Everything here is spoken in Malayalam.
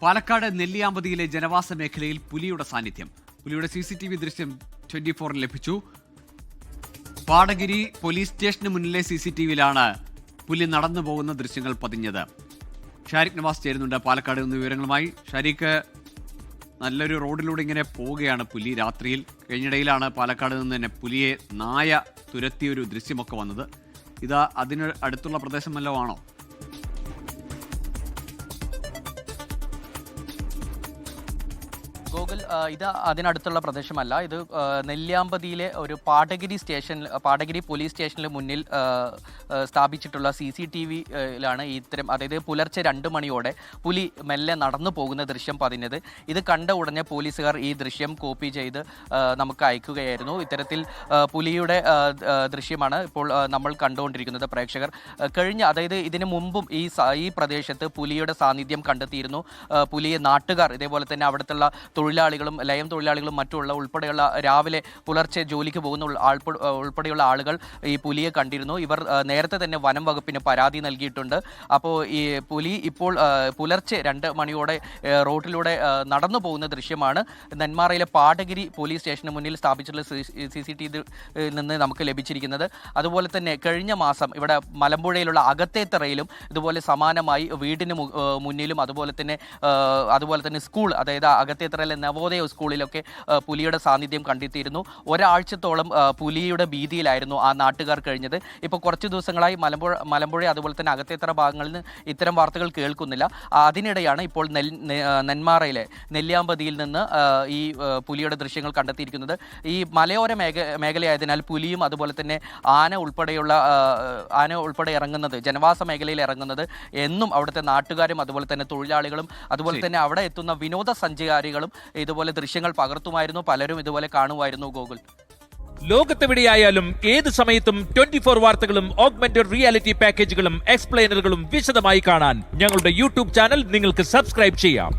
പാലക്കാട് നെല്ലിയാമ്പതിയിലെ ജനവാസ മേഖലയിൽ പുലിയുടെ സാന്നിധ്യം. പുലിയുടെ CCTV ദൃശ്യം 24 ലഭിച്ചു. പാടഗിരി പോലീസ് സ്റ്റേഷന് മുന്നിലെ CCTVയിലാണ് പുലി നടന്നു പോകുന്ന ദൃശ്യങ്ങൾ പതിഞ്ഞത്. ഷാരിഖ് നവാസ് ചേരുന്നുണ്ട് പാലക്കാട് നിന്ന് വിവരങ്ങളുമായി. ഷാരിഖ്, നല്ലൊരു റോഡിലൂടെ ഇങ്ങനെ പോവുകയാണ് പുലി രാത്രിയിൽ. കഴിഞ്ഞിടയിലാണ് പാലക്കാട് നിന്ന് തന്നെ പുലിയെ നായ തുരത്തിയൊരു ദൃശ്യമൊക്കെ വന്നത്. ഇത് അതിന് അടുത്തുള്ള പ്രദേശം വല്ലതും ആണോ? ഗോകുൽ, ഇത് അതിനടുത്തുള്ള പ്രദേശമല്ല. ഇത് നെല്ലിയാമ്പതിയിലെ ഒരു പാടഗിരി പോലീസ് സ്റ്റേഷനിൽ മുന്നിൽ സ്ഥാപിച്ചിട്ടുള്ള CCTVയിലാണ് ഇത്തരം, അതായത് പുലർച്ചെ 2 മണിയോടെ പുലി മെല്ലെ നടന്നു പോകുന്ന ദൃശ്യം പതിഞ്ഞത്. ഇത് കണ്ട ഉടനെ പോലീസുകാർ ഈ ദൃശ്യം കോപ്പി ചെയ്ത് നമുക്ക് അയക്കുകയായിരുന്നു. ഇത്തരത്തിൽ പുലിയുടെ ദൃശ്യമാണ് ഇപ്പോൾ നമ്മൾ കണ്ടുകൊണ്ടിരിക്കുന്നത് പ്രേക്ഷകർ. അതായത് ഇതിനു മുമ്പും ഈ പ്രദേശത്ത് പുലിയുടെ സാന്നിധ്യം കണ്ടെത്തിയിരുന്നു. പുലിയെ നാട്ടുകാർ, ഇതേപോലെ തന്നെ അവിടുത്തെ തൊഴിലാളികളും ലയം തൊഴിലാളികളും മറ്റുള്ള ഉൾപ്പെടെയുള്ള രാവിലെ പുലർച്ചെ ജോലിക്ക് പോകുന്ന ഉൾപ്പെടെയുള്ള ആളുകൾ ഈ പുലിയെ കണ്ടിരുന്നു. ഇവർ നേരത്തെ തന്നെ വനം വകുപ്പിന് പരാതി നൽകിയിട്ടുണ്ട്. അപ്പോൾ ഈ പുലി ഇപ്പോൾ പുലർച്ചെ 2 മണിയോടെ റോഡിലൂടെ നടന്നു പോകുന്ന ദൃശ്യമാണ് നെന്മാറയിലെ പാടഗിരി പോലീസ് സ്റ്റേഷന് മുന്നിൽ സ്ഥാപിച്ചിട്ടുള്ള CCTV നിന്ന് നമുക്ക് ലഭിച്ചിരിക്കുന്നത്. അതുപോലെ തന്നെ കഴിഞ്ഞ മാസം ഇവിടെ മലമ്പുഴയിലുള്ള അകത്തേത്തറയിലും ഇതുപോലെ സമാനമായി വീടിന് മുന്നിലും അതുപോലെ തന്നെ സ്കൂൾ, അതായത് അകത്തേത്തറയിലെ നവോദയ സ്കൂളിലൊക്കെ പുലിയുടെ സാന്നിധ്യം കണ്ടെത്തിയിരുന്നു. ഒരാഴ്ചത്തോളം പുലിയുടെ ഭീതിയിലായിരുന്നു ആ നാട്ടുകാർ കഴിഞ്ഞത്. ഇപ്പോൾ കുറച്ച് ദിവസങ്ങളായി മലമ്പുഴ അതുപോലെ തന്നെ അകത്തേത്തറ ഭാഗങ്ങളിൽ നിന്ന് ഇത്തരം വാർത്തകൾ കേൾക്കുന്നില്ല. അതിനിടെയാണ് ഇപ്പോൾ നെന്മാറയിലെ നെല്ലിയാമ്പതിയിൽ നിന്ന് ഈ പുലിയുടെ ദൃശ്യങ്ങൾ കണ്ടെത്തിയിരിക്കുന്നത്. ഈ മലയോര മേഖലയായതിനാൽ പുലിയും അതുപോലെ തന്നെ ആന ഉൾപ്പെടെ ഇറങ്ങുന്നത്, ജനവാസ മേഖലയിൽ ഇറങ്ങുന്നത് എന്നും അവിടുത്തെ നാട്ടുകാരും അതുപോലെ തന്നെ തൊഴിലാളികളും അതുപോലെ തന്നെ അവിടെ എത്തുന്ന വിനോദസഞ്ചാരികളും ഇതുപോലെ ദൃശ്യങ്ങൾ പകർത്തുമായിരുന്നു. പലരും ഇതുപോലെ കാണുമായിരുന്നു. ഗോകുൽ, ലോകത്തെവിടെയായാലും ഏത് സമയത്തും 24 വാർത്തകളും ഓഗ്മെന്റഡ് റിയാലിറ്റി പാക്കേജുകളും എക്സ്പ്ലെയിനറുകളും വിശദമായി കാണാൻ ഞങ്ങളുടെ YouTube ചാനൽ നിങ്ങൾക്ക് സബ്സ്ക്രൈബ് ചെയ്യാം.